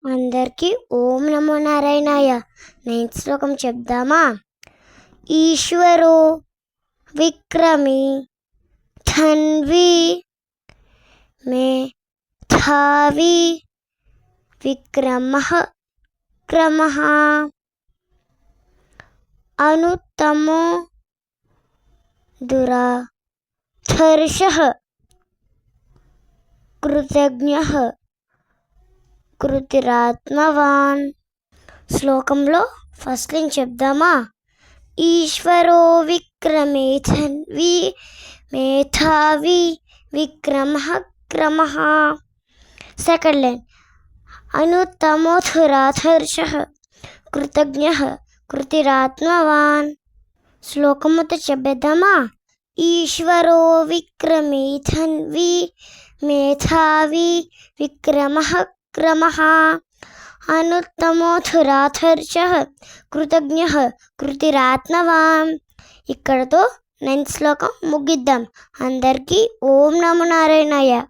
అందరికీ ఓం నమో నారాయణాయ. నేను శ్లోకం చెప్దామా? ఈశ్వరో విక్రమి ధన్వి మేధావి విక్రమః క్రమః అనుత్తమో దురాధర్షః కృతజ్ఞః కృతిరాత్మవాన్. శ్లోకంలో ఫస్ట్ లైన్ చెప్దామా? ఈశ్వరో విక్రమే ధన్వి మేధావి విక్రమః క్రమః. Second line అనుత్తమో దురాధర్షః కృతజ్ఞః కృతిరాత్మవాన్. శ్లోకం మొత్తం చెప్పేద్దామా? ఈశ్వరో విక్రమే ధన్వి మేధావి విక్రమః క్రమః అనుత్తమో దురాధర్షః కృతజ్ఞః కృతిరాత్మవాన్. ఇక్కడతో 9th శ్లోకం ముగిద్దాం. అందరికీ ఓం నమో నారాయణాయ.